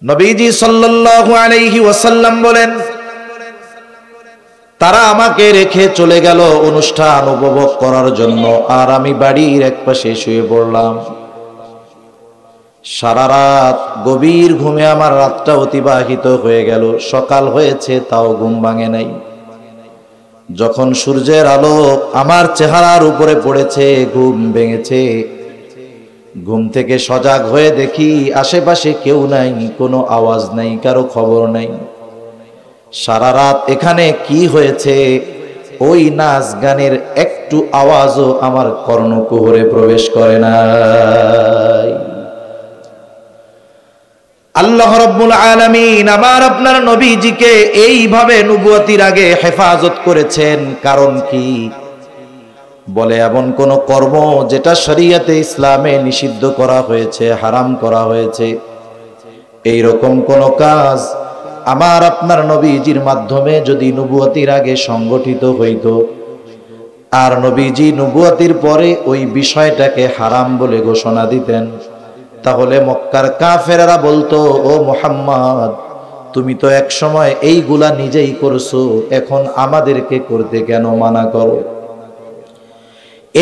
নবীজি সাল্লাল্লাহু আলাইহি ওয়াসাল্লাম বলেন, তারা আমাকে রেখে চলে গেল অনুষ্ঠান উপভোগ করার জন্য, আর আমি বাড়ির একপাশে শুয়ে পড়লাম। সারা রাত গভীর ঘুমে আমার রাতটা অতিবাহিত হয়ে গেল। সকাল হয়েছে, তাও ঘুম ভাঙে নাই। যখন সূর্যের আলো আমার চেহারার উপরে পড়েছে, ঘুম ভেঙেছে। ঘুম থেকে সজাগ হয়ে দেখি আশেপাশে কেউ নাই, কোনো আওয়াজ নাই, কারো খবর নাই। সারা রাত এখানে কি হয়েছে ওই নাচ গানের একটু আওয়াজও আমার কর্ণকুহরে প্রবেশ করে নাই। আল্লাহ রাব্বুল আলামিন আমার আপনার নবীজিকে এইভাবে নবুয়তির আগে হেফাজত করেছেন। কারণ কি? বলে এমন কোন কর্ম যেটা শরীয়তে ইসলামে নিষিদ্ধ করা হয়েছে, হারাম করা হয়েছে, এই রকম কোন কাজ আমার আপনার নবীজির মাধ্যমে যদি নবুয়তির আগে সংগঠিত হইতো, আর নবীজি নবুয়তির পরে ওই বিষয়টাকে হারাম বলে ঘোষণা দিতেন, তাহলে মক্কার কাফেররা বলতো, ও মুহাম্মদ, তুমি তো এক সময় এইগুলা নিজেই করছো, এখন আমাদেরকে করতে কেন মানা করো?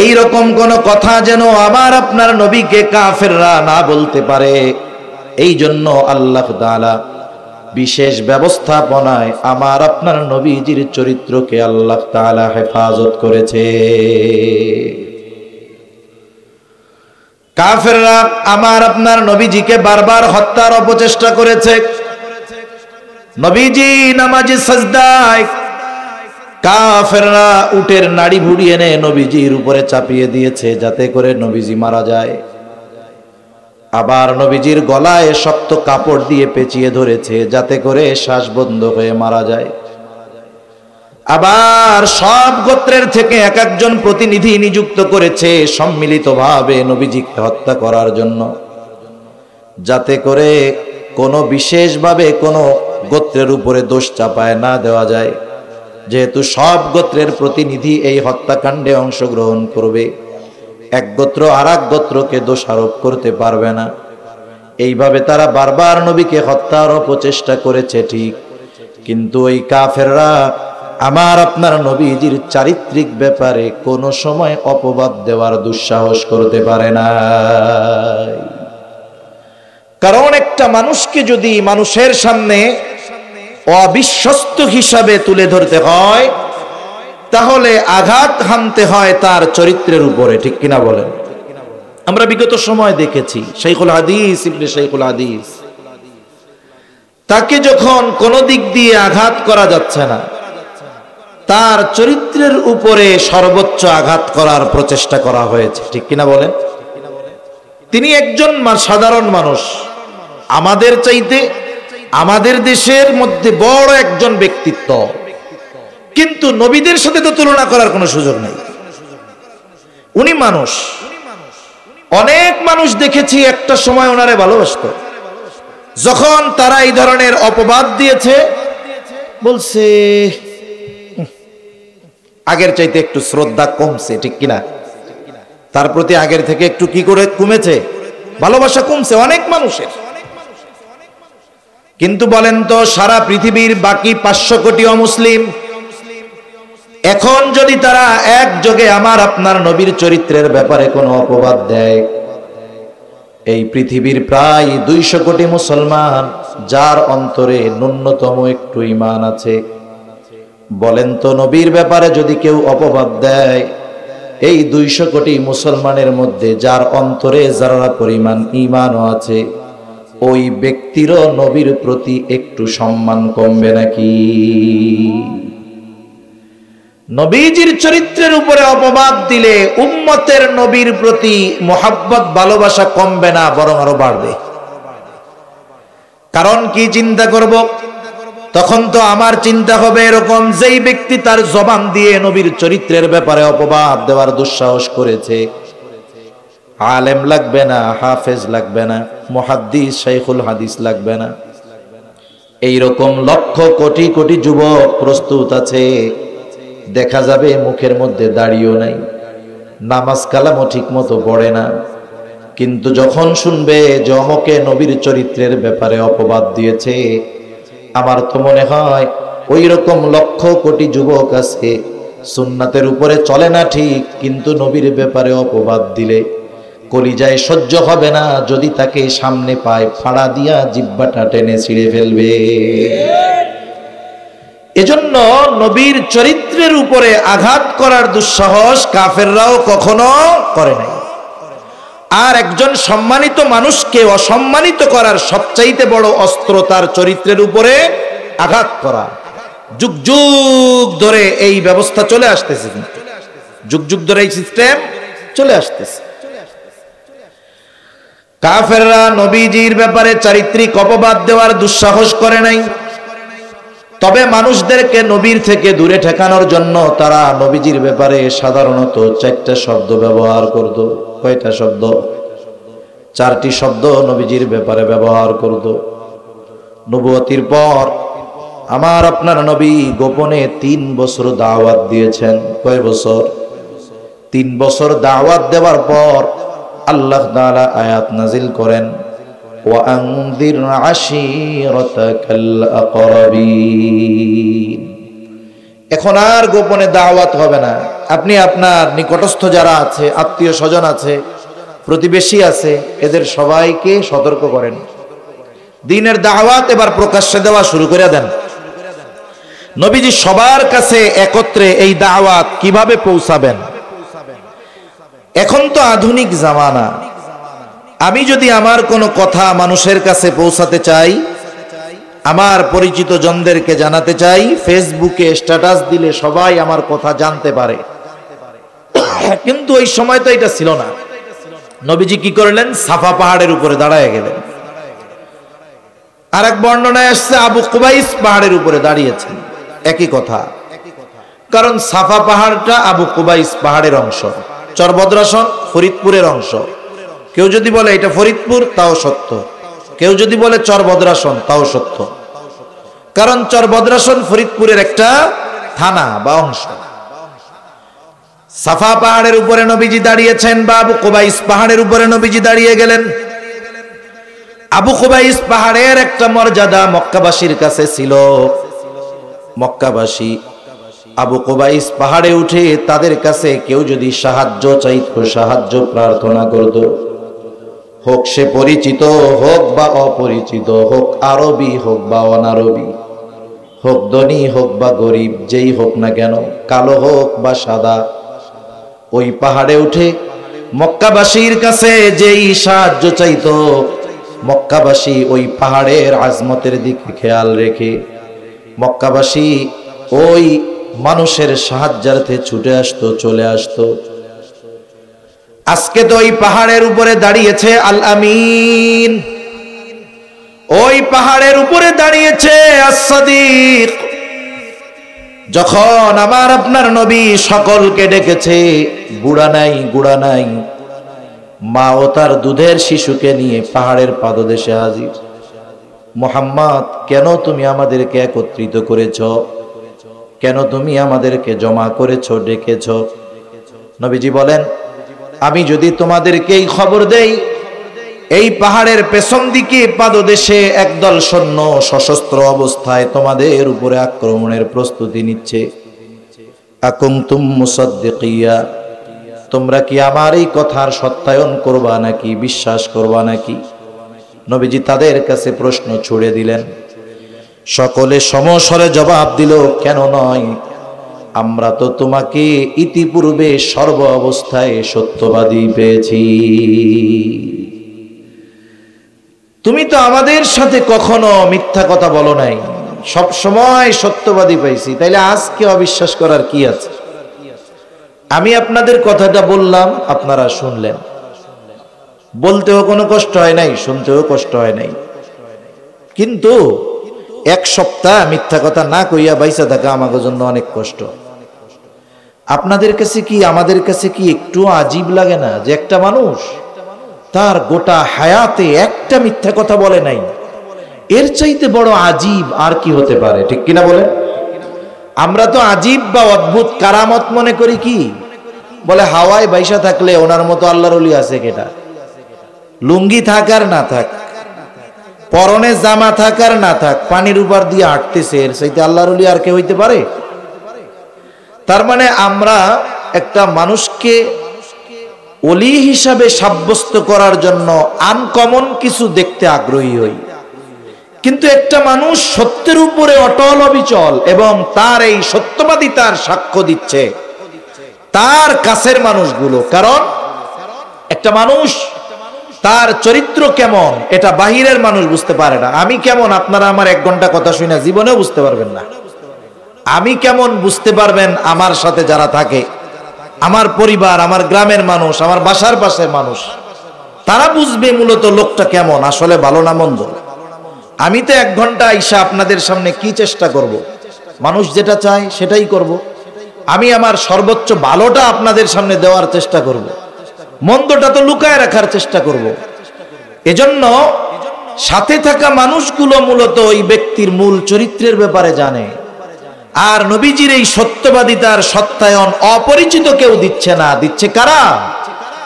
এই রকম কোন কথা যেন আমার আপনার নবীকে কাফেররা না বলতে পারে, এই জন্য আল্লাহ তাআলা বিশেষ ব্যবস্থাপনায় আমার আপনার নবীজির চরিত্রকে আল্লাহ তাআলা হেফাজত করেছে। কাফেররা আমার আপনার নবীজিকে বারবার হত্যার অপচেষ্টা করেছে। নবীজি নামাজে সাজদায় কাফেররা উটের নাড়ি ভুড়ি এনে নবীজির উপরে চাপিয়ে দিয়েছে, যাতে করে নবীজি মারা যায়। আবার নবীজির গলায় শক্ত কাপড় দিয়ে পেঁচিয়ে ধরেছে, যাতে করে শ্বাস বন্ধ হয়ে মারা যায়। আবার সব গোত্রের থেকে এক একজন প্রতিনিধি নিযুক্ত করেছে সম্মিলিতভাবে নবীজিকে হত্যা করার জন্য, যাতে করে কোনো বিশেষভাবে কোনো গোত্রের উপরে দোষ চাপায় না দেওয়া যায়। যেহেতু সব গোত্রের প্রতিনিধি এই হত্যাকাণ্ডে অংশগ্রহণ করবে, এক গোত্র আর এক গোত্রকে দোষারোপ করতে পারবে না। এইভাবে তারা বারবার নবীকে হত্যার অপচেষ্টা করেছে, ঠিক, কিন্তু ওই কাফেররা আমার আপনার নবীজির চারিত্রিক ব্যাপারে কোনো সময় অপবাদ দেওয়ার দুঃসাহস করতে পারে না। কারণ একটা মানুষকে যদি মানুষের সামনে অবিশ্বস্ত হিসাবে তুলে ধরতে হয়, তাহলে আঘাত হানতে হয় তার চরিত্রের উপরে, ঠিক কিনা বলেন? আমরা বিগত সময় দেখেছি শাইখুল হাদিস ইবনে শাইখুল হাদিস, তাকে যখন কোনো দিক দিয়ে আঘাত করা যাচ্ছে না, তার চরিত্রের উপরে সর্বোচ্চ আঘাত করার প্রচেষ্টা করা হয়েছে, ঠিক কিনা বলেন? তিনি একজন সাধারণ মানুষ, আমাদের চাইতে আমাদের দেশের মধ্যে বড় একজন ব্যক্তিত্ব, কিন্তু নবীদের সাথে তো তুলনা করার কোনো সুযোগ নেই। উনি মানুষ, অনেক মানুষ দেখেছি একটা সময় ওনারে ভালোবাসতো। যখন তারা এই ধরনের অপবাদ দিয়েছে, বলছে আগের চাইতে একটু শ্রদ্ধা কমছে, ঠিক কিনা? তার প্রতি আগের থেকে একটু কি করে কমেছে? ভালোবাসা কমছে অনেক মানুষের। কিন্তু বলেন তো, সারা পৃথিবীর বাকি 500 কোটি অমুসলিম এখন যদি তারা একযোগে আমার আপনার নবীর চরিত্রের ব্যাপারে কোনো অপবাদ দেয়, এই পৃথিবীর প্রায় 200 কোটি মুসলমান যার অন্তরে ন্যূনতম একটু ঈমান আছে, বলেন তো নবীর ব্যাপারে যদি কেউ অপবাদ দেয়, এই 200 কোটি মুসলমানের মধ্যে যার অন্তরে যারা পরিমাণ ঈমানও আছে, ওই ব্যক্তিরও নবীর প্রতি একটু সম্মান কমবে নাকি? নবীজির চরিত্রের উপরে অপবাদ দিলে উম্মতের নবীর প্রতি মোহাব্বত ভালোবাসা কমবে না, বরং আরো বাড়বে। কারণ কি চিন্তা করব? তখন তো আমার চিন্তা হবে এরকম, যেই ব্যক্তি তার জবান দিয়ে নবীর চরিত্রের ব্যাপারে অপবাদ দেওয়ার দুঃসাহস করেছে, আলেম লাগবে না, হাফেজ লাগবে না, মুহাদ্দিস শাইখুল হাদিস লাগবে না, এইরকম লক্ষ কোটি কোটি যুবক প্রস্তুত আছে। দেখা যাবে মুখের মধ্যে দাড়িও নাই, নামাজ কালামও ঠিক মতো পড়ে না, কিন্তু যখন শুনবে যে অমকে নবীর চরিত্রের ব্যাপারে অপবাদ দিয়েছে, আমার তো মনে হয় ওই রকম লক্ষ কোটি যুবক আছে সুন্নাতের উপরে চলে না ঠিক, কিন্তু নবীর ব্যাপারে অপবাদ দিলে কলিজায় সহ্য হবে না, যদি তাকে সামনে পায় ফাড়া দিয়া জিহ্বাটা টেনে ছিঁড়ে ফেলবে। এজন্য নবীর চরিত্রের উপরে আঘাত করার দুঃসাহস কাফেররাও কখনো করে নাই। আর একজন সম্মানিত মানুষকে অসম্মানিত করার সবচাইতে বড় অস্ত্র তার চরিত্রের উপরে আঘাত করা। যুগ যুগ ধরে এই ব্যবস্থা চলে আসতেছে, যুগ যুগ ধরে এই সিস্টেম চলে আসতেছে। কাফেররা নবীজির ব্যাপারে চারিত্রিক অপবাদ দেওয়ার দুঃসাহস করে নাই। তবে মানুষদেরকে নবীর থেকে দূরে ঠেকানোর জন্য তারা নবীজির ব্যাপারে সাধারণত 4টা শব্দ ব্যবহার করত। কয়টা শব্দ? 4টি শব্দ নবীজির ব্যাপারে ব্যবহার করত। নবুয়তির পর আমার আপনার নবী গোপনে 3 বছর দাওয়াত দিয়েছেন। কয় বছর? 3 বছর দাওয়াত দেওয়ার পর আল্লাহ তাআলা আয়াত নাজিল করেন, وأنذر عشيرتك الأقربين। এখন আর গোপনে দাওয়াত হবে না। আপনি আপনার নিকটস্থ যারা আছে, আত্মীয় স্বজন আছে, প্রতিবেশী আছে, এদের সবাইকে সতর্ক করেন। দ্বীনের দাওয়াত এবার প্রকাশ্যে দেওয়া শুরু করে দেন। নবীজি সবার কাছে একত্রে এই দাওয়াত কিভাবে পৌঁছাবেন? এখন তো আধুনিক জামানা। আমি যদি আমার কোনো কথা মানুষের কাছে পৌঁছাতে চাই, আমার পরিচিত জনদেরকে জানাতে চাই, ফেসবুকে স্ট্যাটাস দিলে সবাই আমার কথা জানতে পারে। কিন্তু ওই সময় তো এটা ছিল না। নবীজি কি করলেন? সাফা পাহাড়ের উপরে দাঁড়ায় গেলেন। আর এক বর্ণনায় আসছে আবু কুবাইস পাহাড়ের উপরে দাঁড়িয়েছেন। একই কথা, কারণ সাফা পাহাড়টা আবু কুবাইস পাহাড়ের অংশ, চরবদ্রাসন ফরিদপুরের অংশ। কেউ যদি বলে এটা ফরিদপুর, তাও সত্য। কেউ যদি বলে চরবদ্রাসন, তাও সত্য। কারণ চরবদ্রাসন ফরিদপুরের একটা থানা বা অংশ। সাফা পাহাড়ের উপরে নবীজি দাঁড়িয়েছেন, বা আবু কুবাইস পাহাড়ের উপরে নবীজি দাঁড়িয়ে গেলেন। আবু কুবাইস পাহাড়ের একটা মর্যাদা মক্কাবাসীর কাছে ছিল। মক্কাবাসী আবু কুবাইস পাহাড়ে উঠে তাদের কাছে কেউ যদি সাহায্য চাইতো, সাহায্য প্রার্থনা করত, হোক সে পরিচিত হোক বা অপরিচিত, হোক আরবি হোক বা অনারবি, হোক ধনী হোক বা গরিব, যেই হোক না কেন, কালো হোক বা সাদা, ওই পাহাড়ে উঠে মক্কাবাসীর কাছে যেই সাহায্য চাইতো, মক্কাবাসী ওই পাহাড়ের আজমতের দিকে খেয়াল রেখে মক্কাবাসী ওই মানুষের সাহায্যার্থে ছুটে আসতো, চলে আসতো। আজকে তো ওই পাহাড়ের উপরে দাঁড়িয়েছে আল আমিন, ওই পাহাড়ের উপরে দাঁড়িয়েছে আস-সাদিক। যখন আমার আপনার নবী সকলকে ডেকেছে, বুড়া নাই গুড়া নাই, মা ও তার দুধের শিশুকে নিয়ে পাহাড়ের পাদদেশে হাজির। মুহাম্মদ, কেন তুমি আমাদেরকে একত্রিত করেছ? কেন তুমি আমাদেরকে জমা করেছ, ডেকেছ? নবীজি বলেন, আমি যদি তোমাদেরকে এই খবর দেই, এই পাহাড়ের পেছন দিকে পাদদেশে একদল সৈন্য সশস্ত্র অবস্থায় তোমাদের উপরে আক্রমণের প্রস্তুতি নিচ্ছে, আকুনতুম মুসাদ্দিকিয়া, তোমরা কি আমার এই কথার সত্যায়ন করবা নাকি, বিশ্বাস করবা নাকি? নবীজি তাদের কাছে প্রশ্ন ছুড়ে দিলেন। সকলে সমস্বরে জবাব দিল, কেন নয়, আমরা তো তোমাকে ইতিপূর্বে সর্ব অবস্থায় সত্যবাদী পেয়েছি। তুমি তো আমাদের সাথে কখনো মিথ্যা কথা বলো নাই, সব সময় সত্যবাদী পাইছি, তাইলে আজকে অবিশ্বাস করার কি আছে? আমি আপনাদের কথাটা বললাম, আপনারা শুনলেন, বলতেও কোনো কষ্ট হয় নাই, শুনতেও কষ্ট হয় নাই। কিন্তু 1 সপ্তাহ মিথ্যা কথা না কইয়া বাইসা থাকা আমাদের জন্য অনেক কষ্ট। আপনাদের কাছে কি, আমাদের কাছে কি একটু আজীব লাগে না যে একটা মানুষ তার গোটা হায়াতে একটা মিথ্যা কথা বলে নাই? এর চাইতে বড় আজীব আর কি হতে পারে? ঠিক কিনা বলেন? আমরা তো আজীব বা অদ্ভুত কারামত মনে করি কি, বলে হাওয়ায় বাইসা থাকলে ওনার মতো আল্লাহর ওলি আছে কেটা? লুঙ্গি থাক আর না থাক, পরনে জামা থাক আর না থাক, পানির উপর দিয়ে হাঁটতেছে, এর চাইতে আল্লাহর ওলি আর কে হইতে পারে? তার মানে আমরা একটা মানুষকে ওলি হিসাবে সাব্যস্ত করার জন্য আনকমন কিছু দেখতে আগ্রহী হই, কিন্তু একটা মানুষ সত্যের উপরে অটল অবিচল এবং তার এই সত্যবাদিতার সাক্ষ্য দিচ্ছে তার কাছের মানুষগুলো। কারণ একটা মানুষ তার চরিত্র কেমন এটা বাহিরের মানুষ বুঝতে পারে না। আমি কেমন আপনারা আমার 1 ঘন্টা কথা শুনে জীবনেও বুঝতে পারবেন না। আমি কেমন বুঝতে পারবেন আমার সাথে যারা থাকে, আমার পরিবার, আমার গ্রামের মানুষ, আমার বাসার পাশের মানুষ, তারা বুঝবে মূলত লোকটা কেমন, আসলে ভালো না মন্দ। আমি তো 1 ঘন্টা আইসা আপনাদের সামনে কি চেষ্টা করব? মানুষ যেটা চায় সেটাই করব। আমি আমার সর্বোচ্চ ভালোটা আপনাদের সামনে দেওয়ার চেষ্টা করব, মন্দটা তো লুকায় রাখার চেষ্টা করব। এজন্য সাথে থাকা মানুষগুলো মূলত ওই ব্যক্তির মূল চরিত্রের ব্যাপারে জানে। আর নবীজির এই সত্যবাদিতার সত্যায়ন অপরিচিত কেউ দিচ্ছে না। দিচ্ছে কারা?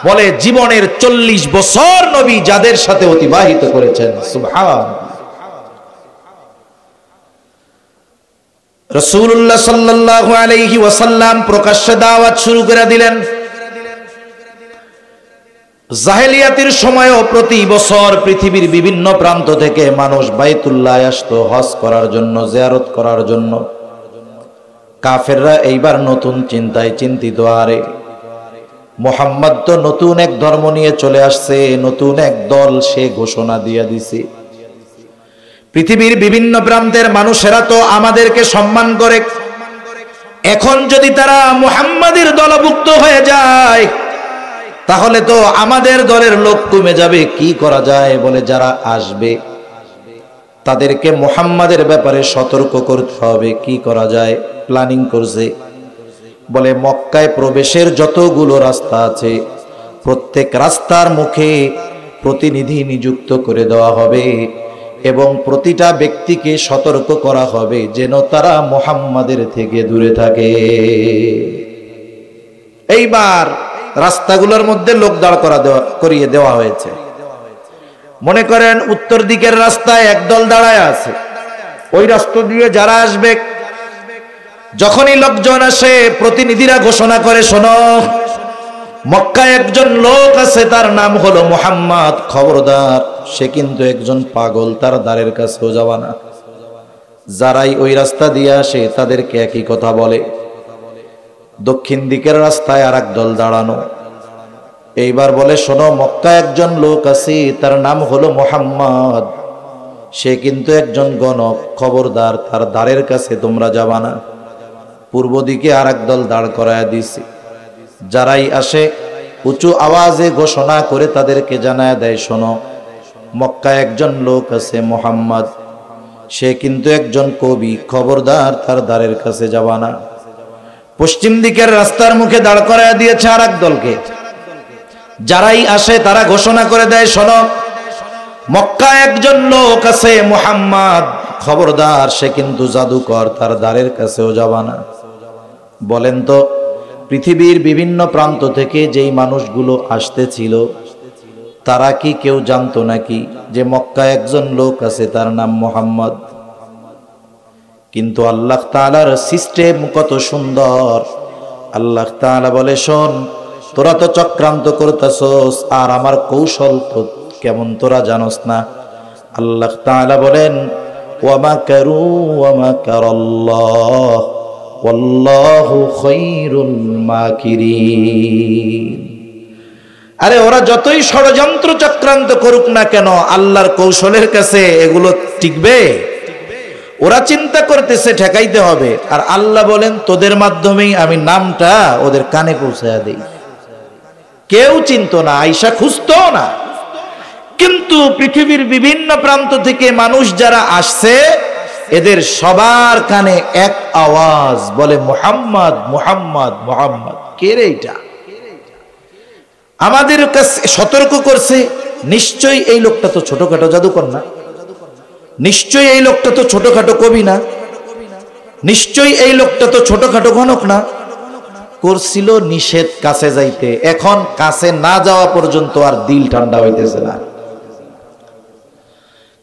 বলে জীবনের 40 বছর নবী যাদের সাথে অতিবাহিত করেছেন। সুবহান। রাসূলুল্লাহ সাল্লাল্লাহু আলাইহি ওয়াসাল্লাম প্রকাশ্যে দাওয়াত শুরু করে দিলেন। জাহেলিয়াতের সময়ও প্রতি বছর পৃথিবীর বিভিন্ন প্রান্ত থেকে মানুষ বাইতুল্লাহ আসতো হজ করার জন্য, জিয়ারত করার জন্য। কাফেররা এইবার নতুন চিন্তায় চিন্তিত, আরে মুহাম্মদ তো নতুন এক ধর্ম নিয়ে চলে আসছে, নতুন এক দল সে ঘোষণা দিয়ে দিছে। পৃথিবীর বিভিন্ন প্রান্তের মানুষেরা তো আমাদেরকে সম্মান করে, এখন যদি তারা মুহাম্মাদের দলভুক্ত হয়ে যায় তাহলে তো আমাদের দলের লোক কমে যাবে। কি করা যায়? বলে যারা আসবে তাদেরকে মুহাম্মাদের ব্যাপারে সতর্ক করতে হবে। কি করা যায়? প্ল্যানিং করছে। বলে মক্কায় প্রবেশের যতগুলো রাস্তা আছে প্রত্যেক রাস্তার মুখে প্রতিনিধি নিযুক্ত করে দেওয়া হবে এবং প্রতিটা ব্যক্তিকে সতর্ক করা হবে যেন তারা মুহাম্মাদের থেকে দূরে থাকে। এইবার রাস্তাগুলোর মধ্যে লোক দাঁড় করিয়ে দেওয়া হয়েছে। মনে করেন উত্তর দিকের রাস্তায় একদল দাঁড়ায় আছে, ওই রাস্তা দিয়ে যারা আসবে, যখনই লোকজন আসে প্রতিনিধিরা ঘোষণা করে, শোনো মক্কায় একজন লোক আছে, তার নাম হলো মুহাম্মদ, খবরদার সে কিন্তু একজন পাগল, তার দ্বারের কাছেও যাওয়া না। যারাই ওই রাস্তা দিয়ে আসে তাদেরকে একই কথা বলে। দক্ষিণ দিকের রাস্তায় আর এক দল দাঁড়ানো, এইবার বলে শোনো মক্কায় একজন লোক আছে, তার নাম হলো মুহাম্মদ, সে কিন্তু একজন গণক, খবরদার তার দ্বারের কাছে তোমরা যাবা না। পূর্ব দিকে আর এক দল দাঁড় করায় দিছে। যারাই আসে উঁচু আওয়াজে ঘোষণা করে তাদেরকে জানায় দেয়, শোনো মক্কায় একজন লোক আছে মুহাম্মদ, সে কিন্তু একজন কবি, খবরদার তার দ্বারের কাছে যাবা না। পশ্চিম দিকের রাস্তার মুখে দাঁড় করায় দিয়েছে আর এক দলকে। যারাই আসে তারা ঘোষণা করে দেয়, শোনো মক্কায় একজন লোক আছে মুহাম্মদ, খবরদার সে কিন্তু জাদুকর, তার দ্বারের কাছেও যাবা না। বলেন তো পৃথিবীর বিভিন্ন প্রান্ত থেকে যেই মানুষগুলো আসতেছিল তারা কি কেউ জানতো নাকি যে মক্কায় একজন লোক আছে তার নাম মুহাম্মদ? কিন্তু আল্লাহ তাআলার সিস্টেম কত সুন্দর। আল্লাহ তাআলা বলে, শোন তোরা তো চক্রান্ত করতেছস আর আমার কৌশল তো কেমন তোরা জানোস না। আল্লাহ তাআলা বলেন, ওয়া মাকারু ওয়া মাকারাল্লাহ ওয়াল্লাহু খায়রুল মাকিরিন। আরে ওরা যতই ষড়যন্ত্র চক্রান্ত করুক না কেন, আল্লাহর কৌশলের কাছে এগুলো টিকবে? ওরা চিন্তা করতেছে ঠেকাইতে হবে, আর আল্লাহ বলেন তোদের মাধ্যমেই আমি নামটা ওদের কানে পৌঁছায়া দেই। কেউ চিন্তা না, আয়েশা খুঁজতো না। কিন্তু পৃথিবীর বিভিন্ন প্রান্ত থেকে মানুষ যারা আসছে এদের সবার কানে এক আওয়াজ, বলে মুহাম্মদ মুহাম্মদ মুহাম্মদ। কে রে এটা? আমাদের কাছে সতর্ক করছে, নিশ্চয়ই এই লোকটা তো ছোটখাটো জাদুকর না, নিশ্চয়ই এই লোকটা তো ছোটখাটো কবি না, নিশ্চয়ই এই লোকটা তো ছোটখাটো গণক না। করছিল নিষেধ কাছে যাইতে, এখন কাছে না যাওয়া পর্যন্ত আর দিল ঠান্ডা হইতেছে না।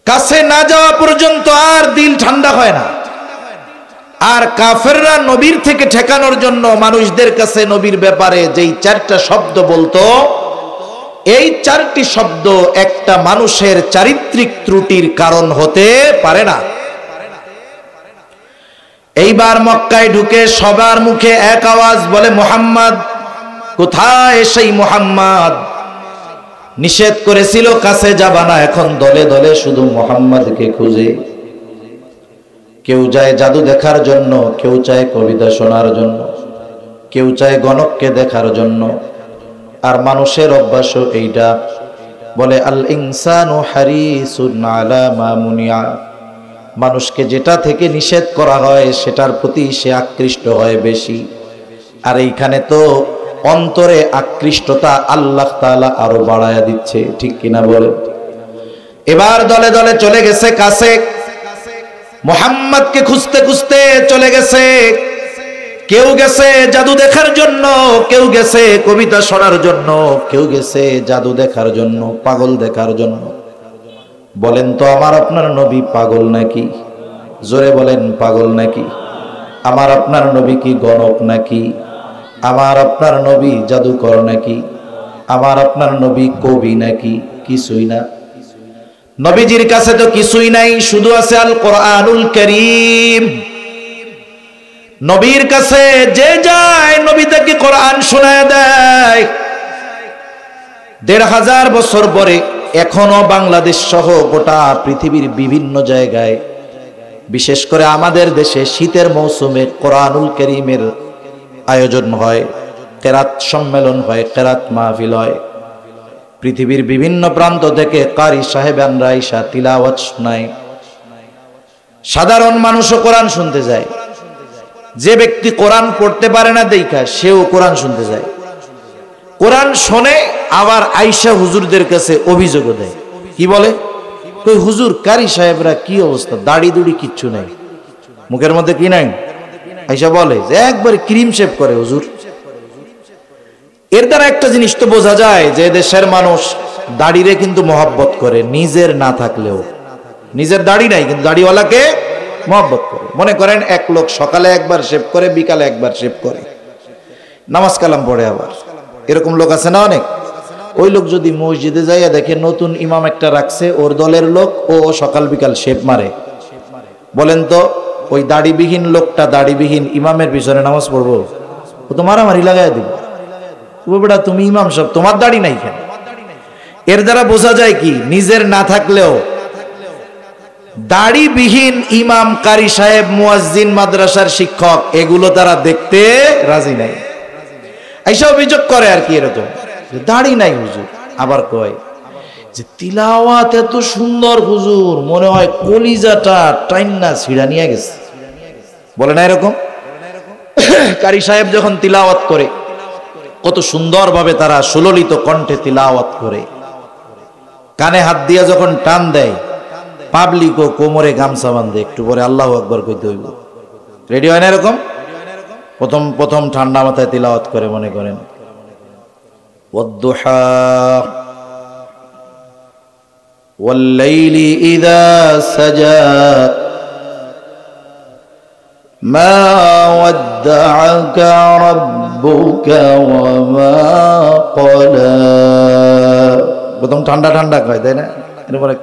কাছে না যাওয়া পর্যন্ত আর দিল ঠান্ডা হয় না। আর কাফেররা নবীর থেকে ঠেকানোর জন্য মানুষদের কাছে নবীর ব্যাপারে যেই 4টা শব্দ বলতো, এই 4টি শব্দ একটা মানুষের চারিত্রিক ত্রুটির কারণ হতে পারে না। এইবার মক্কায় ঢুকে সবার মুখে এক আওয়াজ বলে, মুহাম্মদ কোথায়? সেই মুহাম্মদ নিষেধ করেছিল কাছে যাবা না, এখন দলে দলে শুধু মুহাম্মদকে খুঁজে। কেউ যায় জাদু দেখার জন্য, কেউ চায় কবিতা শোনার জন্য, কেউ চায় গণককে দেখার জন্য। আর মানুষের অভ্যাস এইটা, বলে আল ইনসানু হারিসুন আলা মা মুনিয়া, মানুষকে যেটা থেকে নিষেধ করা হয় সেটার প্রতি সে আকৃষ্ট হয় বেশি। আর এইখানে তো অন্তরে আকৃষ্টতা আল্লাহ তাআলা আরো বাড়ায়া দিচ্ছে, ঠিক কিনা বলে? এবার দলে দলে চলে গেছে কাছে, মুহাম্মদকে খুঁজতে খুঁজতে চলে গেছে। কেউ গেছে জাদু দেখার জন্য, কেউ গেছে কবিতা শোনার জন্য, কেউ গেছে জাদু দেখার জন্য, পাগল দেখার জন্য। বলেন তো আমার আপনার নবী পাগল নাকি? জোরে বলেন, পাগল নাকি? আমার আপনার নবী কি গণক নাকি? আমার আপনার নবী জাদুকর নাকি? আমার আপনার নবী কবি নাকি? কিছুই না। নবীজির কাছে তো কিছুই নাই, শুধু আছে আল কোরআনুল কারীম। নবীর কাছে যে যায় নবী তাকে কোরআন শোনায় দেয়। ১৫০০ বছর পরে এখনো বাংলাদেশ সহ গোটা পৃথিবীর বিভিন্ন জায়গায়, বিশেষ করে আমাদের দেশে শীতের মৌসুমে কোরআনুল কারীমের আয়োজন হয়, কেরাত সম্মেলন হয়, কেরাত মাহফিল হয়। পৃথিবীর বিভিন্ন প্রান্ত থেকে কারি সাহেবানরা আইসা তিলাওয়াত শোনায়। সাধারণ মানুষও কোরআন শুনতে যায়। যে ব্যক্তি কোরআন পড়তে পারে না দেখা সেও কোরআন শুনতে যায়। কোরআন শোনে, আবার আইসা হুজুরদের কাছে অভিযোগও দেয়। কি বলে? কই হুজুর, কারি সাহেবরা কি অবস্থা, দাড়ি দুড়ি কিচ্ছু নাই, মুখের মধ্যে কি নাই। আইসা বলে যে একবারে ক্রিম শেভ করে হুজুর। এর দ্বারা একটা জিনিস তো বোঝা যায় যে দেশের মানুষ দাড়িরে কিন্তু মহব্বত করে, নিজের না থাকলেও। নিজের দাড়ি নাই কিন্তু দাড়িওয়ালাকে মহব্বত করে। মনে করেন এক লোক সকালে একবার শেভ করে, বিকালে একবার শেভ করে, নামাজ কালাম পড়ে আবার, এরকম লোক আছে না অনেক। ওই লোক যদি মসজিদে যাইয়া দেখে নতুন ইমাম একটা রাখছে, ওর দলের লোক, ও সকাল বিকাল শেভ মারে, বলেন তো ওই দাড়িবিহীন লোকটা দাড়িবিহীন ইমামের পিছনে নামাজ পড়বো? ও তো মারামারি লাগাই দিব, বেটা তুমি ইমাম সাহেব তোমার দাড়ি নাই কেন? এর দ্বারা বোঝা যায় কি, নিজের না থাকলেও দাড়িবিহীন ইমাম, কারি সাহেব, মুয়াজ্জিন, মাদ্রাসার শিক্ষক, এগুলো তারা দেখতে রাজি নাই। আইসা অভিযোগ করে আর কি এরকম, দাড়ি নাই হুজুর। আবার কয় যে তিলাওয়াত এত সুন্দর হুজুর, মনে হয় কলিজাটা টাইন্না ছিড়া নিয়ে গেছে। বলে না এরকম? কারি সাহেব যখন তিলাওয়াত করে কত সুন্দরভাবে তারা সুললিত কণ্ঠে তিলাওয়াত করে, কানে হাত দিয়া যখন টান দেয়, পাবলিক ও কোমরে গামছা বাঁধে, একটু পরে আল্লাহু আকবার কইতে হইব। রেডি হয় না এরকম? প্রথম প্রথম ঠান্ডা মাথায় তিলাওয়াত করে, মনে করেন ওয়াদ-দুহা ওয়াল-লাইলি ইযা সাজা মা ওয়াদ্দা'আকা রাব্বুকা ওয়া মা ক্বালা। প্রথম ঠান্ডা ঠান্ডা কয়, তাই না? এরপরে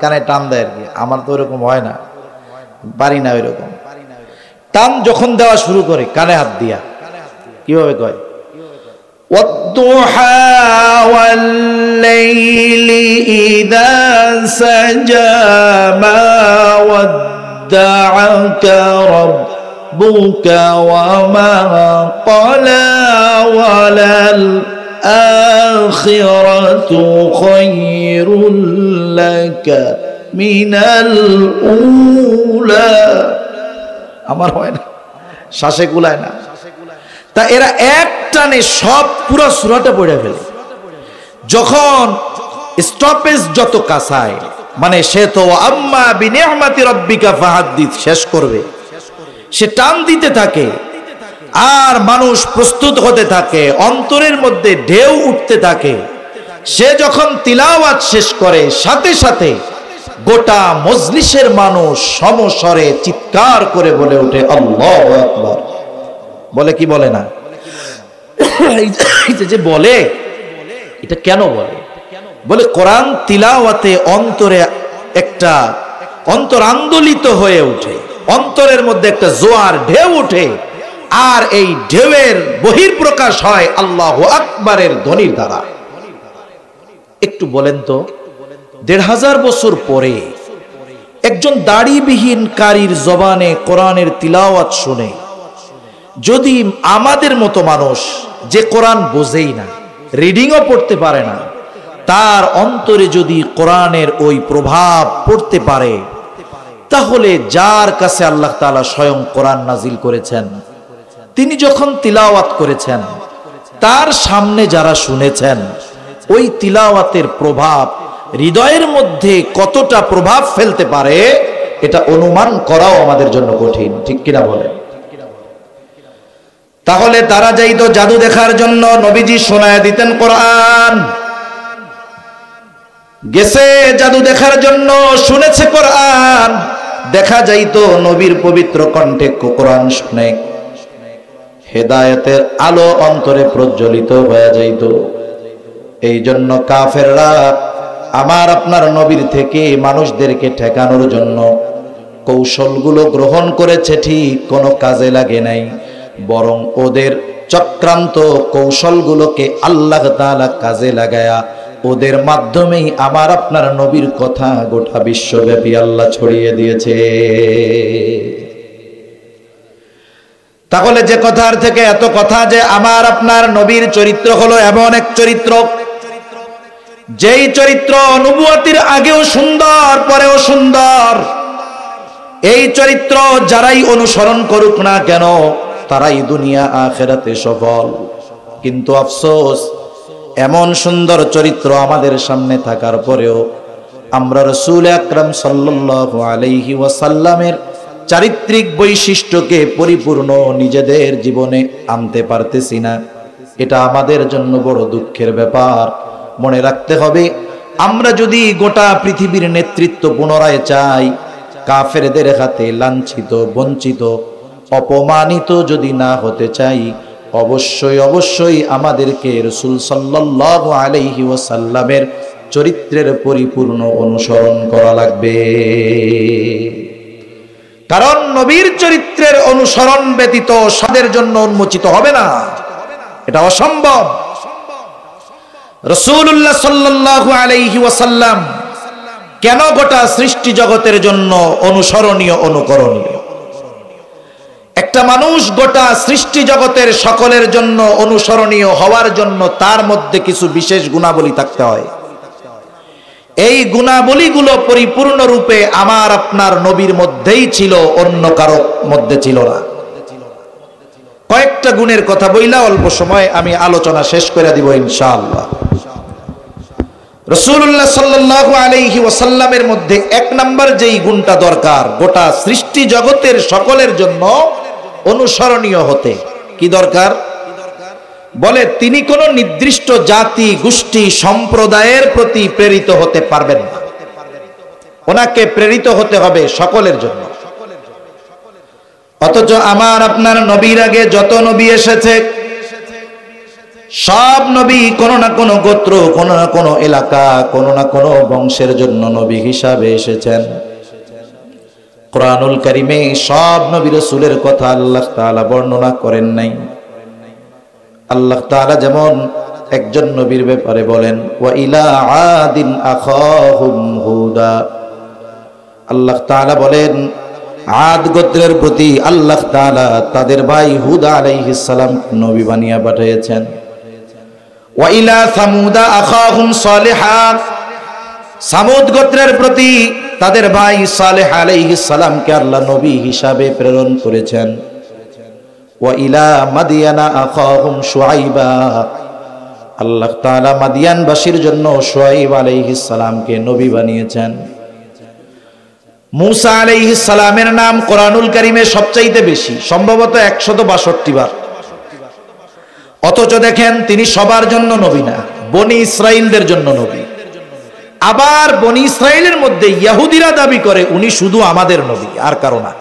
কানে টান দেয় আর কি। আমার তো ওরকম হয় না, পারি না ওইরকম। টান যখন দেওয়া শুরু করে কানে হাত দিয়া, কিভাবে কয়? ওয়াদ-দুহা ওয়াল-লাইলি ইযা সাজা মা ওয়াদ্দা'আকা রাব্বুকা ওয়া মা ক্বালা ওয়ালাল আখিরাতু খায়রুল লাকা মিনাল উলা। আমার হয় না, শ্বাসে কুলায় না। তা এরা এক টানে সব পুরো সূরাটা পড়ে ফেলে। যখন স্টপেজ যত কাছায়, মানে সে তো আম্মা বিনিআমাতি রাব্বিকা ফাহাদ্দিস শেষ করবে, সে টান দিতে থাকে। আর মানুষ প্রস্তুত হতে থাকে, অন্তরের মধ্যে ঢেউ উঠতে থাকে। সে যখন তিলাওয়াত শেষ করে সাথে সাথে গোটা মজলিসের মানুষ সমস্বরে চিৎকার করে বলে ওঠে আল্লাহু আকবার। বলে কি বলে না? যে বলে এটা কেন বলে? বলে কোরআন তিলাওয়াতে অন্তরে একটা অন্তর আন্দোলিত হয়ে ওঠে, অন্তরের মধ্যে একটা জোয়ার ঢেউ ওঠে, আর এই ঢেউয়ের বহির্প্রকাশ হয় আল্লাহু আকবারের ধ্বনির দ্বারা। একটু বলেন তো, ১৫০০ বছর পরে একজন দাড়িবিহীন কারীর জবানে কোরআনের তিলাওয়াত শুনে যদি আমাদের মতো মানুষ যে কোরআন বোঝেই না, রিডিংও পড়তে পারে না, তার অন্তরে যদি কোরআনের ওই প্রভাব পড়তে পারে, তাহলে যার কাছে আল্লাহ তাআলা স্বয়ং কোরআন নাজিল করেছেন, তিনি যখন তিলাওয়াত করেছেন, তার সামনে যারা শুনেছেন, ওই তিলাওয়াতের প্রভাব হৃদয়ের মধ্যে কতটা প্রভাব ফেলতে পারে এটা অনুমান করাও আমাদের জন্য কঠিন। ঠিক কিনা বলেন? তাহলে তারা যাইতো জাদু দেখার জন্য, নবীজি শোনায় দিতেন কোরআন। গেছে জাদু দেখার জন্য, শুনেছে কোরআন, দেখা যাইতো নবীর পবিত্র কণ্ঠে কোরআন শুনে হেদায়েতের আলো অন্তরে প্রজ্বলিত হয়ে যাইত। এই জন্য কাফেররা আমার আপনার নবীর থেকে মানুষদেরকে ঠেকানোর জন্য কৌশলগুলো গ্রহণ করেছে, ঠিক কোনো কাজে লাগে নাই, বরং ওদের চক্রান্ত কৌশলগুলোকে আল্লাহ তাআলা কাজে লাগায়া ওদের মাধ্যমেই আমার আপনার নবীর কথা গোটা বিশ্বব্যাপী আল্লাহ ছড়িয়ে দিয়েছে। তাহলে যে কথার থেকে এত কথা যে আমার আপনার নবীর চরিত্র হলো এমন এক চরিত্র, যেই চরিত্র নবুয়তির আগেও সুন্দর, পরেও সুন্দর। এই চরিত্র যারাই অনুসরণ করুক না কেন, তারাই দুনিয়া আখিরাতে সফল। কিন্তু আফসোস, এমন সুন্দর চরিত্র আমাদের সামনে থাকার পরেও আমরা রাসূল আকরাম সাল্লাল্লাহু আলাইহি ওয়াসাল্লামের চারিত্রিক বৈশিষ্ট্যকে পরিপূর্ণ নিজেদের জীবনে আনতে পারতেছি না। এটা আমাদের জন্য বড় দুঃখের ব্যাপার। মনে রাখতে হবে, আমরা যদি গোটা পৃথিবীর নেতৃত্ব পুনরায় চাই, কাফেরদের হাতে লাঞ্ছিত, বঞ্চিত, অপমানিত যদি না হতে চাই, অবশ্যই অবশ্যই আমাদেরকে রাসূল সাল্লাল্লাহু আলাইহি ওয়াসাল্লামের চরিত্রের পরিপূর্ণ অনুসরণ করা লাগবে। কারণ নবীর চরিত্রের অনুসরণ ব্যতীত সাদের জন্য উন্মোচিত হবে না, এটা অসম্ভব। রাসূলুল্লাহ সাল্লাল্লাহু আলাইহি ওয়াসাল্লাম কেন গোটা সৃষ্টি জগতের জন্য অনুসরণীয়, অনুকরণীয়? একটা মানুষ গোটা সৃষ্টি জগতের সকলের জন্য অনুসরণীয় হওয়ার জন্য তার মধ্যে কিছু বিশেষ গুণাবলী থাকতে হয়। এই গুণাবলীগুলো পরিপূর্ণ রূপে আমার আপনার নবীর মধ্যেই ছিল, অন্য কারো মধ্যে ছিল না। কয়েকটা গুণের কথা বইলা অল্প সময় আমি আলোচনা শেষ করে দিব ইনশাআল্লাহ। রাসূলুল্লাহ সাল্লাল্লাহু আলাইহি ওয়াসাল্লামের মধ্যে এক নাম্বার যেই গুণটা দরকার গোটা সৃষ্টি জগতের সকলের জন্য অনুসরণীয় হতে, কি দরকার? বলে তিনি কোন নির্দিষ্ট জাতি, গোষ্ঠী, সম্প্রদায়ের প্রতি প্রেরিত হতে পারবেন না, ওনাকে প্রেরিত হতে হবে সকলের জন্য। অথচ আমার আপনার নবীর আগে যত নবী এসেছে, সব নবী কোন না কোন গোত্র, কোন না কোন এলাকা, কোন না কোন বংশের জন্য নবী হিসাবে এসেছেন। কোরআনুল কারীমে সব নবী রাসূলের কথা আল্লাহ তাআলা বর্ণনা করেন নাই। আল্লাহ তাআলা যেমন একজন নবীর ব্যাপারে বলেন, ওয়া ইলা আদিন আখাহুম হুদা, আল্লাহ তাআলা বলেন আদ গোত্রের প্রতি আল্লাহ তাআলা তাদের ভাই হুদ আলাইহিস সালাম নবী বানিয়ে পাঠিয়েছেন। ওয়া ইলা সামুদা আখাহুম সালিহা, সামুদ গোত্রের প্রতি তাদের ভাই সালেহ আলাইহিস সালামকে আল্লাহ নবী হিসাবে প্রেরণ করেছেন। ওয়া ইলা মাদিয়ানা আখাহুম শুআইবা, আল্লাহ তাআলা মাদিয়ানবাসীর জন্য শুআইব আলাইহিস সালামকে নবী বানিয়েছেন। মূসা আলাইহিস সালামের নাম কোরআনুল কারীমে সবচাইতে বেশি, সম্ভবত 162 বার। অথচ দেখেন তিনি সবার জন্য নবী না, বনি ইসরাইলদের জন্য নবী। আবার বনি ইসরাইলের মধ্যে ইহুদিরা দাবি করে উনি শুধু আমাদের নবী, আর কারো না।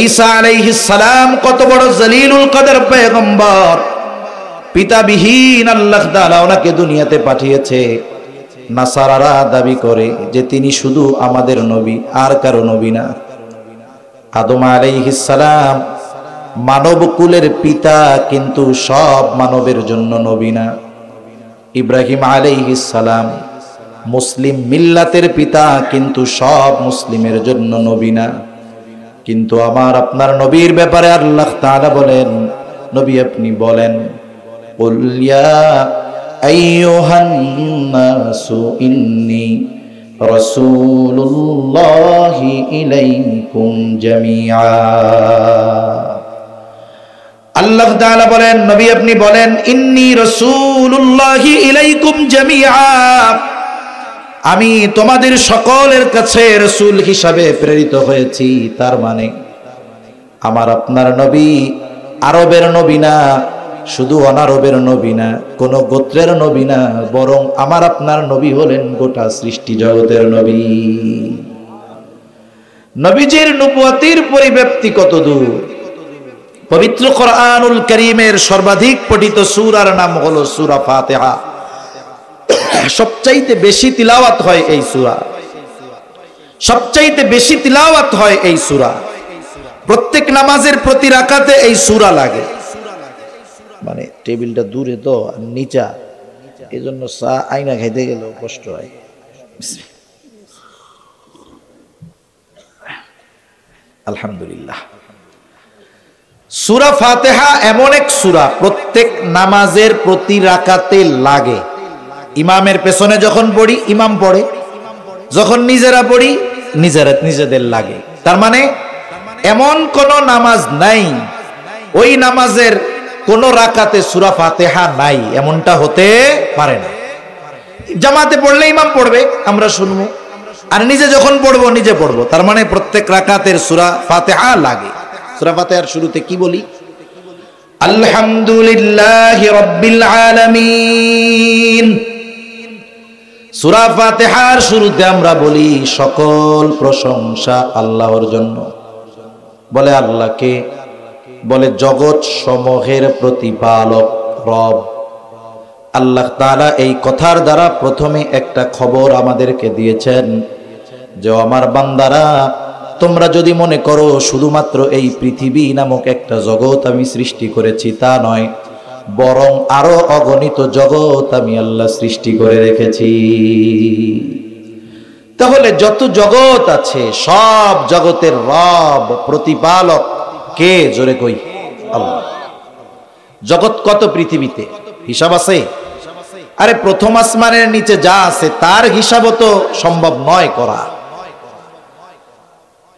ঈসা আলাইহিস সালাম কত বড় জলিলুল কদর পয়গম্বর, পিতাবিহীন আল্লাহ তাআলা ওনাকে দুনিয়াতে পাঠিয়েছে। নাসারারা দাবি করে যে তিনি শুধু আমাদের নবী, আর কারো নবী না। আদম আলাইহিস সালাম মানব কুলের পিতা, কিন্তু সব মানবের জন্য নবী না। ইব্রাহিম আলাইহিস সালাম মুসলিম মিল্লাতের পিতা, কিন্তু সব মুসলিমের জন্য নবী না। কিন্তু আমার আপনার নবীর ব্যাপারে আল্লাহ তাআলা বলেন, নবী আপনি বলেন, কুল ইয়া আইয়ুহান নাসু ইন্নী রাসূলুল্লাহি ইলাইকুম জামিআ। আল্লাহ তাআলা বলেন, নবী আপনি বলেন, ইন্নী রাসূলুল্লাহি ইলাইকুম জামিআ, আমি তোমাদের সকলের কাছে রাসূল হিসাবে প্রেরিত হয়েছি। তার মানে আমার আপনার নবী আরবের নবী না, শুধু অনারবের নবী না, কোন গোত্রের নবী না, বরং আমার আপনার নবী হলেন গোটা সৃষ্টি জগতের নবী। নবীজির নবুয়তের পরিব্যাপ্তি কত দূর! পবিত্র কোরআনুল কারীমের সর্বাধিক পঠিত সূরার নাম হলো সূরা ফাতিহা। সবচাইতে বেশি তিলাওয়াত হয় এই সূরা, সবচাইতে বেশি তিলাওয়াত হয় এই সূরা। প্রত্যেক নামাজের প্রতি রাকাতে এই সূরা লাগে। মানে টেবিলটা দূরে তো আর নিচা, এই জন্য চা আইনা খাইতে গেলেও কষ্ট হয়। আলহামদুলিল্লাহ। সূরা ফাতিহা এমন এক সূরা প্রত্যেক নামাজের প্রতি রাকাতে লাগে। ইমামের পেছনে যখন পড়ি ইমাম পড়ে, যখন নিজেরা পড়ি নিজেদের লাগে। তার মানে এমন কোন নামাজ নাই, ওই নামাজের কোন রাকাতে সূরা ফাতিহা নাই, এমনটা হতে পারে না। জামাতে পড়লে ইমাম পড়বে, আমরা শুনবো, আর নিজে যখন পড়বো নিজে পড়বো। তার মানে প্রত্যেক রাকাতের সূরা ফাতিহা লাগে। সূরা ফাতিহার শুরুতে কি বলি? আলহামদুলিল্লাহি রাব্বিল আলামিন। সূরা ফাতিহার শুরুতে আমরা বলি সকল প্রশংসা আল্লাহর জন্য। বলে আল্লাহকে, বলে জগৎ সমূহের প্রতিপালক রব। আল্লাহ তাআলা এই কথার দ্বারা প্রথমে একটা খবর আমাদেরকে দিয়েছেন যে আমার বান্দারা, তোমরা যদি মনে করো শুধুমাত্র এই পৃথিবী নামক একটা জগৎ আমি সৃষ্টি করেছি, তা নয়, বরং আরো অগণিত জগৎ আমি আল্লাহ সৃষ্টি করে রেখেছি। তাহলে যত জগৎ আছে সব জগতের রব প্রতিপালক কে? জোরে কই, আল্লাহ। জগৎ কত পৃথিবীতে হিসাব আছে? আরে প্রথম আসমানের নিচে যা আছে তার হিসাবও তো সম্ভব নয় করা।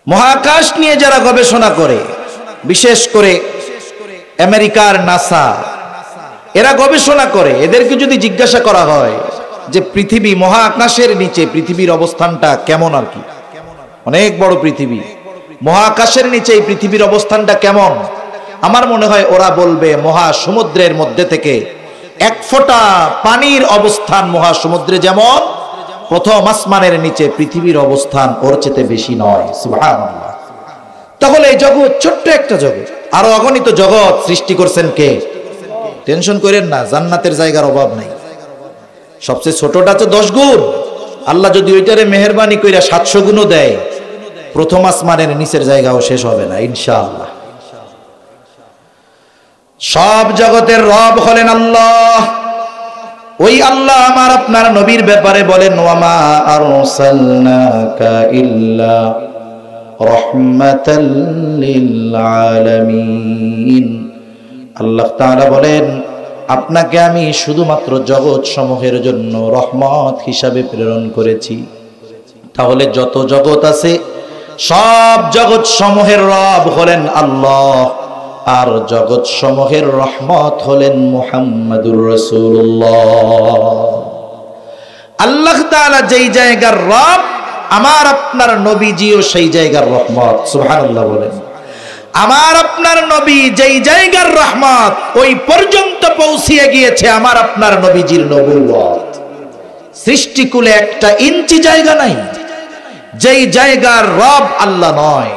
মহাকাশ নিয়ে যারা গবেষণা করে, বিশেষ করে আমেরিকার নাসা, এরা গবেষণা করে, এদেরকে যদি জিজ্ঞাসা করা হয় যে পৃথিবী মহাকাশের নিচে পৃথিবীর অবস্থানটা কেমন, আর কি অনেক বড় পৃথিবী, মহাকাশের নিচে এই পৃথিবীর অবস্থানটা কেমন, আমার মনে হয় ওরা বলবে মহাসমুদ্রের মধ্যে থেকে এক ফোঁটা পানির অবস্থান মহাসমুদ্রে যেমন, প্রথম আসমানের নিচে পৃথিবীর অবস্থান ওর চেয়ে বেশি নয়। সুবহানাল্লাহ। তাহলে এই জগৎ ছোট্ট একটা জগৎ, আরো অগণিত জগৎ সৃষ্টি করছেন কে? টেনশন করেন না, জান্নাতের জায়গার অভাব নাই। সবচেয়ে ছোটটা তো 10 গুণ, আল্লাহ যদি ওইটারে মেহেরবানি কইরা 700 গুণও দেয়, প্রথম আসমানের নিচের জায়গাও শেষ হবে না ইনশাআল্লাহ। সব জগতের রব হলেন আল্লাহ। ওই আল্লাহ আমার আপনার নবীর ব্যাপারে বলেন, ওয়ামা আরসালনাকা ইল্লা রাহমাতাল লিল আলামিন। আল্লাহ তাআলা বলেন, আপনাকে আমি শুধুমাত্র জগৎ সমূহের জন্য রহমত হিসাবে প্রেরণ করেছি। তাহলে যত জগৎ আছে সব জগৎ সমূহের রব হলেন আল্লাহ, আর জগৎ সমূহের রহমত হলেন মুহাম্মাদুর রাসূলুল্লাহ। আল্লাহ তাআলা যেই জায়গার রব, আমার আপনার নবীজিও সেই জায়গার রহমত। সুবহানাল্লাহ বলেন। আমার আপনার নবী যেই জায়গার রহমত ওই পর্যন্ত পৌঁছিয়ে গিয়েছে আমার আপনার নবীজির নবুয়ত। সৃষ্টিকুলে একটা ইঞ্চি জায়গা নাই যেই জায়গার রব আল্লাহ নয়।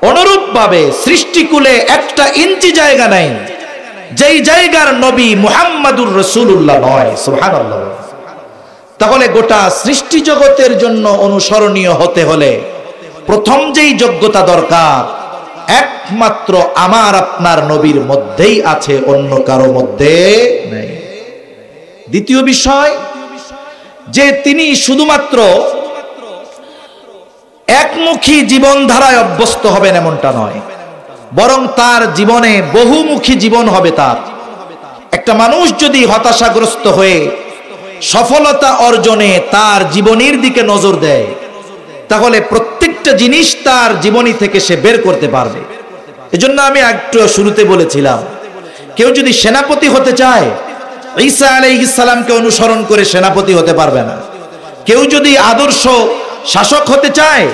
অনুরূপ ভাবে সৃষ্টিকুলে একটা ইঞ্চি জায়গা নাই যেই জায়গার নবী মুহাম্মাদুর রাসূলুল্লাহ নয়। সুবহানাল্লাহ। তাহলে গোটা সৃষ্টি জগতের জন্য অনুসরণীয় হতে হলে প্রথম যেই যোগ্যতা দরকার একমাত্র আমার আপনার নবীর মধ্যেই আছে, অন্য কারো মধ্যে নেই। দ্বিতীয় বিষয় যে তিনি শুধুমাত্র একমুখী জীবনধারায় অভ্যস্ত হবেন এমনটা নয়, বরং তার জীবনে বহুমুখী জীবন হবে। তার একটা মানুষ যদি হতাশাগ্রস্ত হয়ে সফলতা অর্জনে তার জীবনীর দিকে নজর দেয় তাহলে প্রত্যেকটা জিনিস তার জীবনী থেকে সে বের করতে পারবে। এজন্য আমি একটু শুরুতে বলেছিলাম, কেউ যদি সেনাপতি হতে চায় ঈসা আলাইহিস সালামকে অনুসরণ করে সেনাপতি হতে পারবে না। কেউ যদি আদর্শ শাসক হতে চায়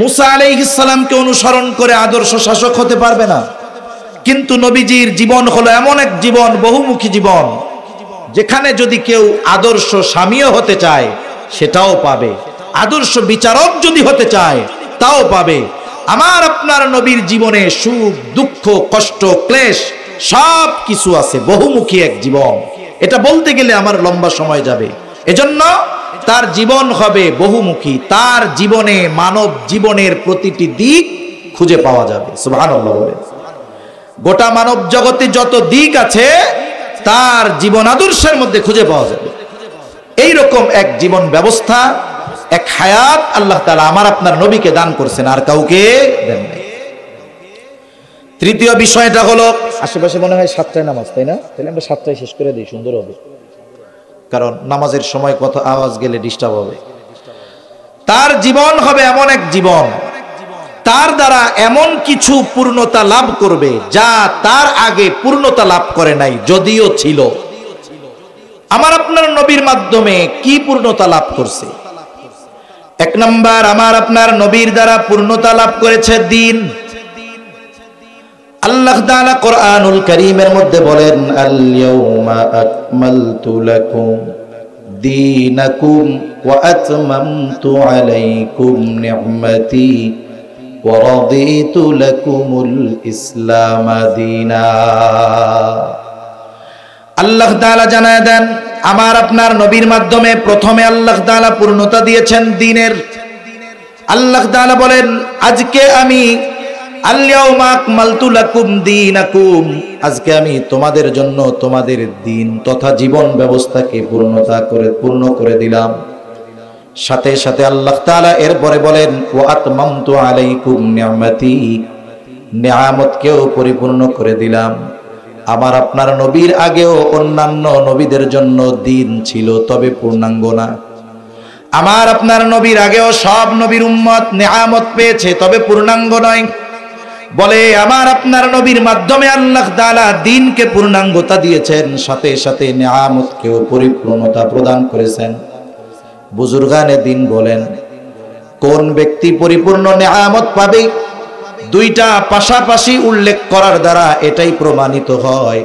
মুসা আলাইহিস সালামকে অনুসরণ করে আদর্শ শাসক হতে পারবে না। কিন্তু নবীজির জীবন হলো এমন এক জীবন, বহুমুখী জীবন, যেখানে যদি কেউ আদর্শ স্বামীও হতে চায় সেটাও পাবে, আদর্শ বিচারক যদি হতে চায় তাও পাবে। আমার আপনার নবীর জীবনে সুখ দুঃখ কষ্ট ক্লেশ সব কিছু আছে, বহুমুখী এক জীবন। এটা বলতে গেলে আমার লম্বা সময় যাবে, এজন্য তার জীবন হবে বহুমুখী। তার জীবনে মানব জীবনের প্রতিটি দিক খুঁজে পাওয়া যাবে। সুবহানাল্লাহ। গোটা মানব জগতে যত দিক আছে তার জীবন আদর্শের মধ্যে খুঁজে পাওয়া যাবে। এই রকম এক জীবন ব্যবস্থা, এক হায়াত আল্লাহ তাআলা আমার আপনার নবীকে দান করছেন, আর কাউকে দেন নাই। তৃতীয় বিষয়টা হলো, আশেপাশে মনে হয় 7টায় নামাজ, তাই না? তাহলে আমরা 7টায় শেষ করে দিই, সুন্দর হবে, কারণ নামাজের সময় কত আওয়াজ গেলে ডিস্টার্ব হবে। তার জীবন হবে এমন এক জীবন, তার দ্বারা এমন কিছু পূর্ণতা লাভ করবে যা তার আগে পূর্ণতা লাভ করে নাই, যদিও ছিল। আমার আপনার নবীর মাধ্যমে কি পূর্ণতা লাভ করছে? এক নাম্বার, আমার আপনার নবীর দ্বারা পূর্ণতা লাভ করেছে দ্বীন। আল্লাহ তাআলা কোরআনুল কারীমের মধ্যে বলেন, আল ইয়াউমা আকমালতু লাকুম দীনাকুম ওয়া আতমামতু আলাইকুম নি'মাতি ওয়া রাদিতু লাকুমুল ইসলাম দীনা। আল্লাহ তাআলা জানায় দেন আমার আপনার নবীর মাধ্যমে প্রথমে আল্লাহ তাআলা পূর্ণতা দিয়েছেন দ্বীনের। আল্লাহ তাআলা বলেন, আজকে আমি আল-ইয়াউমা আকমালতু লাকুম দীনাকুম, আজকে আমি তোমাদের জন্য তোমাদের দ্বীন তথা জীবন ব্যবস্থাকে পূর্ণ করে দিলাম। সাথে সাথে আল্লাহ তাআলা এরপরে বলেন, ওয়া আতমামতু আলাইকুম নি'মাতি, নিয়ামতকেও পরিপূর্ণ করে দিলাম। আমার আপনার নবীর আগেও অন্যান্য নবীদের জন্য দ্বীন ছিল, তবে পূর্ণাঙ্গ না। আমার আপনার নবীর আগেও সব নবীর উম্মত নিয়ামত পেয়েছে, তবে পূর্ণাঙ্গ নয়। বলে আমার আপনার নবীর মাধ্যমে আল্লাহ তাআলা দ্বীনকে পূর্ণাঙ্গতা দিয়েছেন, সাথে সাথে নিয়ামতকেও পরিপূর্ণতা প্রদান করেছেন। বুজুর্গানে দ্বীন বলেন, কোন ব্যক্তি পরিপূর্ণ নিয়ামত পাবে? দুইটা পাশাপাশি উল্লেখ করার দ্বারা এটাই প্রমাণিত হয়,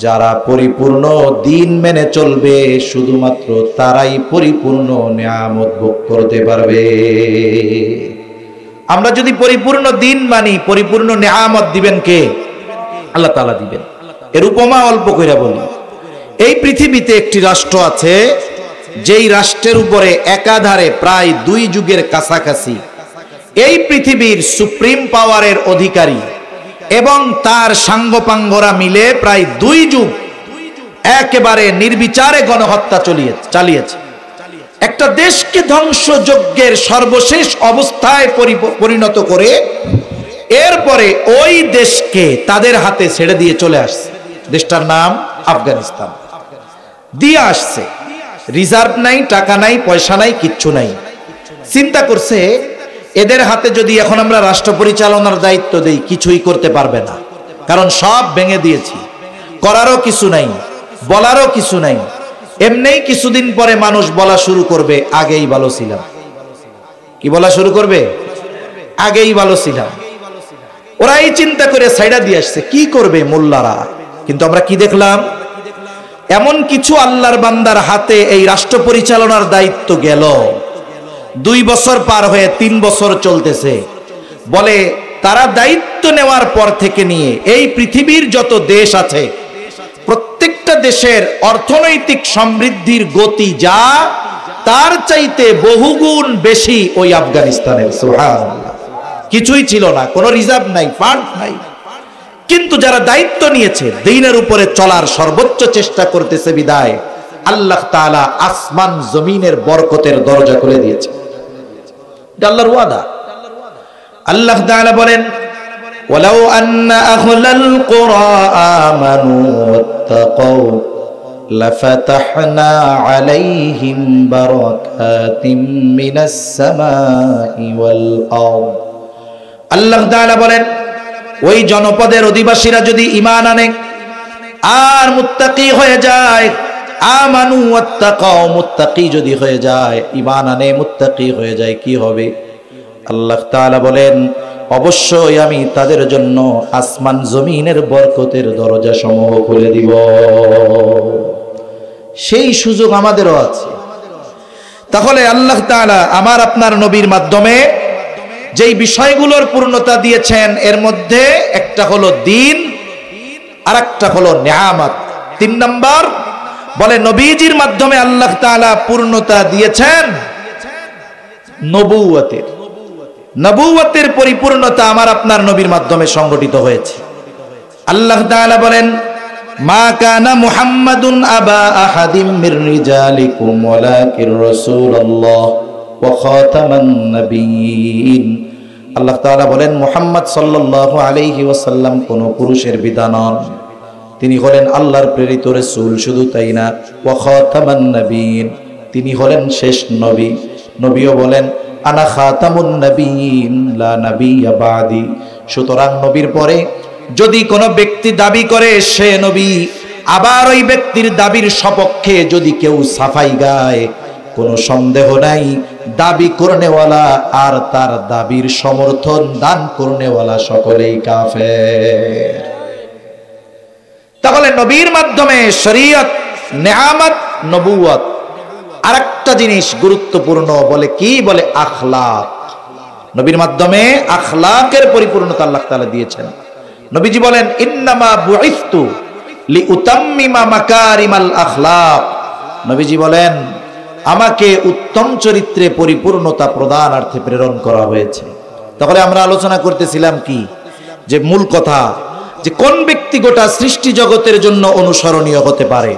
যারা পরিপূর্ণ দ্বীন মেনে চলবে শুধুমাত্র তারাই পরিপূর্ণ নিয়ামত ভোগ করতে পারবে। আমরা যদি পরিপূর্ণ দ্বীন মানি, পরিপূর্ণ নিয়ামত দিবেন কে? আল্লাহ তাআলা দিবেন। এর উপমা অল্প কইরা বলি, এই পৃথিবীতে একটি রাষ্ট্র আছে, যেই রাষ্ট্রের উপরে একাধারে প্রায় 2 যুগের কাছাকাছি এই পৃথিবীর সুপ্রিম পাওয়ারের অধিকারী এবং তার সাঙ্গপাঙ্গরা মিলে প্রায় 2 যুগ একেবারে নির্বিচারে গণহত্যা চালিয়েছে। একটা দেশকে ধ্বংসযজ্ঞের সর্বশেষ অবস্থায় পরিণত করে এরপরে ওই দেশকে তাদের হাতে ছেড়ে দিয়ে চলে আসছে। দেশটার নাম আফগানিস্তান। দিয়ে আসছে, রিজার্ভ নাই, টাকা নাই, পয়সা নাই, কিচ্ছু নাই। চিন্তা করছে এদের হাতে যদি এখন আমরা রাষ্ট্র পরিচালনার দায়িত্ব দেই, কিছুই করতে পারবে না, কারণ সব ভেঙে দিয়েছি, করারও কিছু নাই, বলারও কিছু নাই। এমনিই কিছুদিন পরে মানুষ বলা শুরু করবে, আগেই ভালো ছিলাম। কি বলা শুরু করবে? আগেই ভালো ছিলাম। ওরাই চিন্তা করে সাইডা দিয়ে আসছে কি করবে মোল্লারা। কিন্তু আমরা কি দেখলাম, এমন কিছু আল্লাহর বান্দার হাতে এই রাষ্ট্র পরিচালনার দায়িত্ব গেল, 2 বছর পার হয়ে 3 বছর চলতেছে। বলে তারা দায়িত্ব নেওয়ার পর থেকে নিয়ে এই পৃথিবীর যত দেশ আছে প্রত্যেকটা দেশের অর্থনৈতিক সমৃদ্ধির গতি যা তার চাইতে বহুগুণ বেশি ওই আফগানিস্তানের। সুবহানাল্লাহ। কিছুই ছিল না, কোনো রিজার্ভ নাই, ফান্ড নাই, কিন্তু যারা দায়িত্ব নিয়েছে দ্বীনের উপরে চলার সর্বোচ্চ চেষ্টা করতেছে বিদায় আল্লাহ তাআলা আসমান জমিনের বরকতের দরজা খুলে দিয়েছে। এটা আল্লাহর ওয়াদা। আল্লাহ তাআলা বলেন, ওয়ালাউ আন্না আহলাল কুরা আমানু ওয়াত্তাকাউ লাফাতাহনা আলাইহিম বারাকাতিম মিনাস সামাই ওয়াল আরদ। আল্লাহ তাআলা বলেন, ওই জনপদের অধিবাসীরা যদি ঈমান আনে আর মুত্তাকি হয়ে যায়, আমানু ওয়াত্তাকাউ, মুত্তাকি যদি হয়ে যায়, ঈমান আনে মুত্তাকি হয়ে যায়, কি হবে? আল্লাহ তাআলা বলেন, অবশ্যই আমি তাদের জন্য আসমান জমিনের বরকতের দরজা সমূহ খুলে দিব। সেই সুযোগ আমাদেরও আছে। তাহলে আল্লাহ তাআলা আমার আপনার নবীর মাধ্যমে যেই বিষয়গুলোর পূর্ণতা দিয়েছেন এর মধ্যে একটা হলো দ্বীন আর একটা হলো নিয়ামত। 3 নাম্বার বলে নবীজির মাধ্যমে আল্লাহ তাআলা পূর্ণতা দিয়েছেন নবুয়তের। নবুয়তের পরিপূর্ণতা আমার আপনার নবীর মাধ্যমে সংগঠিত হয়েছে। আল্লাহ তাআলা বলেন, মা কানা মুহাম্মাদুন আবা আহাদিম মির রিজালিকুম ওয়ালাকির রাসূলুল্লাহ ওয়া খাতামান নাবিয়্যিন। আল্লাহ তাআলা বলেন, মুহাম্মদ সাল্লাল্লাহু আলাইহি ওয়াসাল্লাম কোন পুরুষের বিদা নন, তিনি হলেন আল্লাহর প্রেরিত রাসূল। শুধু তাই না, ওয়া খাতামান নাবিয়্যিন, তিনি হলেন শেষ নবী। নবীও বলেন, আনা খাতামুন নাবিয়্যিন লা নাবিয়্যা বাদি। সুতরাং নবীর পরে যদি কোনো ব্যক্তি দাবি করে সে নবী, আবার ওই ব্যক্তির দাবির সপক্ষে যদি কেউ সাফাই গায়, কোনো সন্দেহ নাই দাবি করনেওয়ালা আর তার দাবির সমর্থন দান করনেওয়ালা সকলেই কাফের। তাহলে নবীর মাধ্যমে শরীয়ত, নেয়ামত, নবুয়ত। আরেকটা জিনিস গুরুত্বপূর্ণ, বলে কি? বলে আখলাক। নবীর মাধ্যমে আখলাকের পরিপূর্ণতা আল্লাহ তাআলা দিয়েছেন। নবীজি বলেন, ইন্নামা বুইসতু লিউতাম্মিমা মাকারিমাল আখলাক। নবীজি বলেন, আমাকে উত্তম চরিত্রে পরিপূর্ণতা প্রদানার্থে প্রেরণ করা হয়েছে। তাহলে আমরা আলোচনা করতেছিলাম কি, যে মূল কথা, যে কোন ব্যক্তি গোটা সৃষ্টি জগতের জন্য অনুসরণীয় হতে পারে।